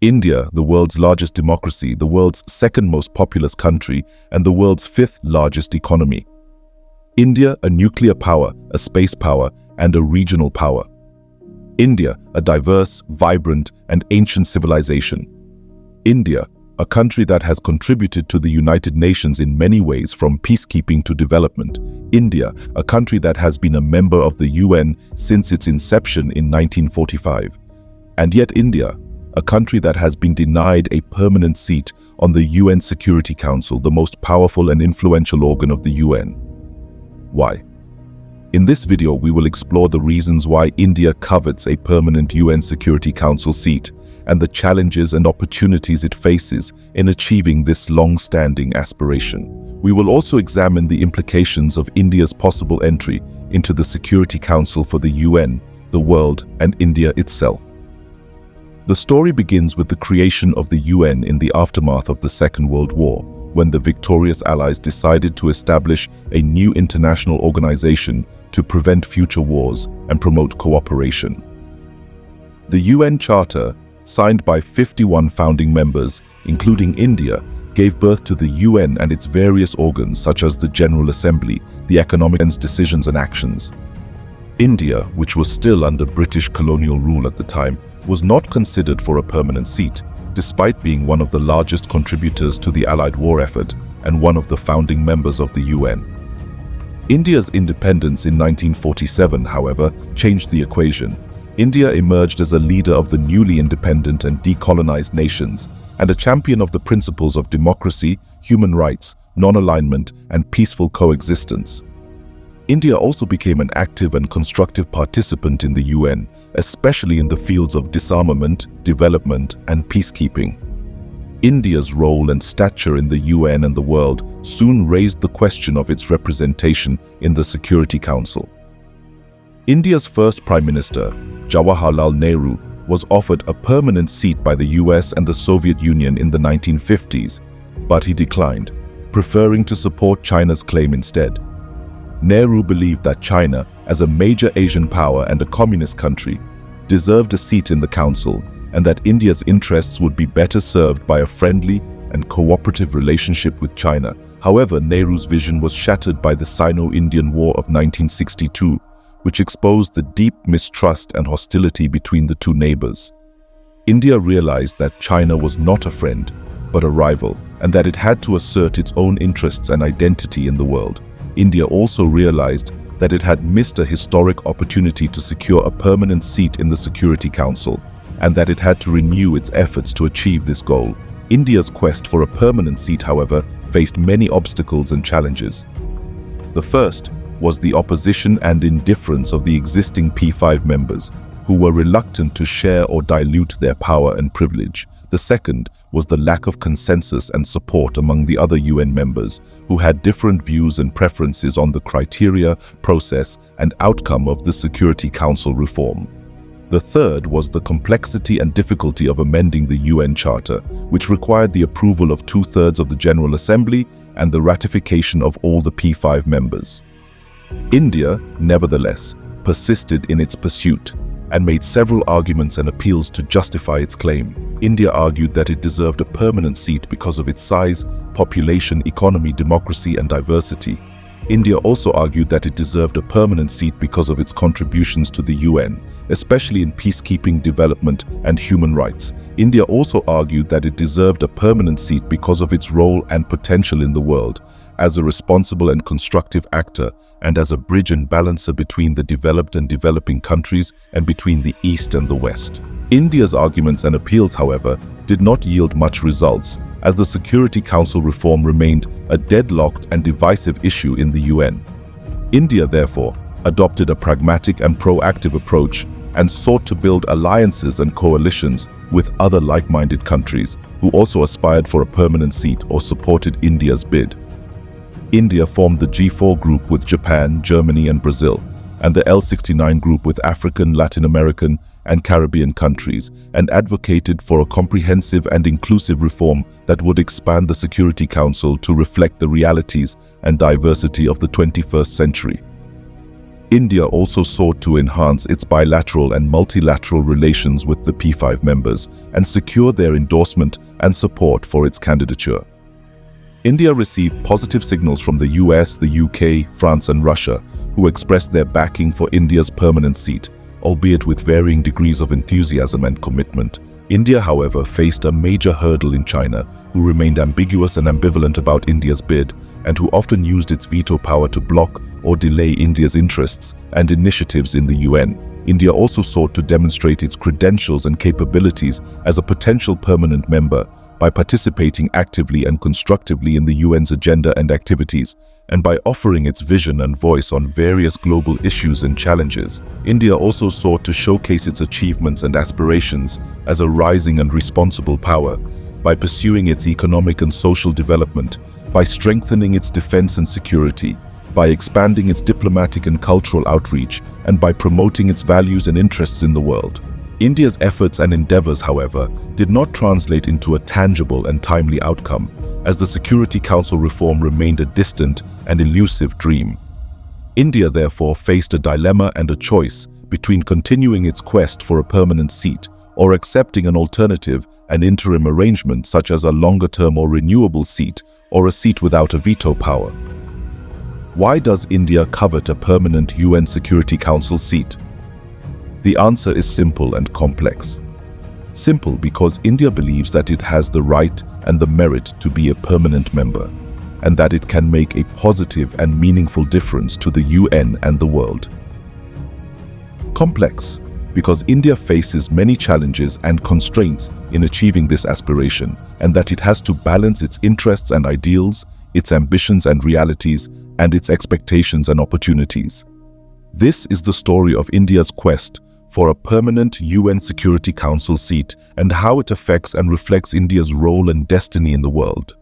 India, the world's largest democracy, the world's second most populous country, and the world's fifth largest economy. India, a nuclear power, a space power, and a regional power. India, a diverse, vibrant, and ancient civilization. India, a country that has contributed to the United Nations in many ways, from peacekeeping to development. India, a country that has been a member of the UN since its inception in 1945. And yet India, a country that has been denied a permanent seat on the UN Security Council, the most powerful and influential organ of the UN. Why? In this video, we will explore the reasons why India covets a permanent UN Security Council seat and the challenges and opportunities it faces in achieving this long-standing aspiration. We will also examine the implications of India's possible entry into the Security Council for the UN, the world, and India itself. The story begins with the creation of the UN in the aftermath of the Second World War, when the victorious Allies decided to establish a new international organization to prevent future wars and promote cooperation. The UN Charter, signed by 51 founding members, including India, gave birth to the UN and its various organs such as the General Assembly, the Economic Decisions and Actions. India, which was still under British colonial rule at the time, was not considered for a permanent seat, despite being one of the largest contributors to the Allied war effort and one of the founding members of the UN. India's independence in 1947, however, changed the equation. India emerged as a leader of the newly independent and decolonized nations, and a champion of the principles of democracy, human rights, non-alignment, and peaceful coexistence. India also became an active and constructive participant in the UN, especially in the fields of disarmament, development, and peacekeeping. India's role and stature in the UN and the world soon raised the question of its representation in the Security Council. India's first Prime Minister, Jawaharlal Nehru, was offered a permanent seat by the US and the Soviet Union in the 1950s, but he declined, preferring to support China's claim instead. Nehru believed that China, as a major Asian power and a communist country, deserved a seat in the council, and that India's interests would be better served by a friendly and cooperative relationship with China. However, Nehru's vision was shattered by the Sino-Indian War of 1962, which exposed the deep mistrust and hostility between the two neighbors. India realized that China was not a friend, but a rival, and that it had to assert its own interests and identity in the world. India also realized that it had missed a historic opportunity to secure a permanent seat in the Security Council, and that it had to renew its efforts to achieve this goal. India's quest for a permanent seat, however, faced many obstacles and challenges. The first was the opposition and indifference of the existing P5 members, who were reluctant to share or dilute their power and privilege. The second was the lack of consensus and support among the other UN members, who had different views and preferences on the criteria, process, and outcome of the Security Council reform. The third was the complexity and difficulty of amending the UN Charter, which required the approval of 2/3 of the General Assembly and the ratification of all the P5 members. India, nevertheless, persisted in its pursuit and made several arguments and appeals to justify its claim. India argued that it deserved a permanent seat because of its size, population, economy, democracy, and diversity. India also argued that it deserved a permanent seat because of its contributions to the UN, especially in peacekeeping, development, and human rights. India also argued that it deserved a permanent seat because of its role and potential in the world, as a responsible and constructive actor, and as a bridge and balancer between the developed and developing countries and between the East and the West. India's arguments and appeals, however, did not yield much results, as the Security Council reform remained a deadlocked and divisive issue in the UN. India, therefore, adopted a pragmatic and proactive approach and sought to build alliances and coalitions with other like-minded countries who also aspired for a permanent seat or supported India's bid. India formed the G4 group with Japan, Germany, and Brazil, and the L69 group with African, Latin American, and Caribbean countries, and advocated for a comprehensive and inclusive reform that would expand the Security Council to reflect the realities and diversity of the 21st century. India also sought to enhance its bilateral and multilateral relations with the P5 members and secure their endorsement and support for its candidature. India received positive signals from the US, the UK, France and Russia, who expressed their backing for India's permanent seat, albeit with varying degrees of enthusiasm and commitment. India, however, faced a major hurdle in China, who remained ambiguous and ambivalent about India's bid, and who often used its veto power to block or delay India's interests and initiatives in the UN. India also sought to demonstrate its credentials and capabilities as a potential permanent member by participating actively and constructively in the UN's agenda and activities, and by offering its vision and voice on various global issues and challenges. India also sought to showcase its achievements and aspirations as a rising and responsible power by pursuing its economic and social development, by strengthening its defense and security, by expanding its diplomatic and cultural outreach, and by promoting its values and interests in the world. India's efforts and endeavors, however, did not translate into a tangible and timely outcome, as the Security Council reform remained a distant and elusive dream. India therefore faced a dilemma and a choice between continuing its quest for a permanent seat or accepting an alternative, an interim arrangement such as a longer-term or renewable seat or a seat without a veto power. Why does India covet a permanent UN Security Council seat? The answer is simple and complex. Simple because India believes that it has the right and the merit to be a permanent member, and that it can make a positive and meaningful difference to the UN and the world. Complex because India faces many challenges and constraints in achieving this aspiration, and that it has to balance its interests and ideals, its ambitions and realities, and its expectations and opportunities. This is the story of India's quest for a permanent UN Security Council seat and how it affects and reflects India's role and destiny in the world.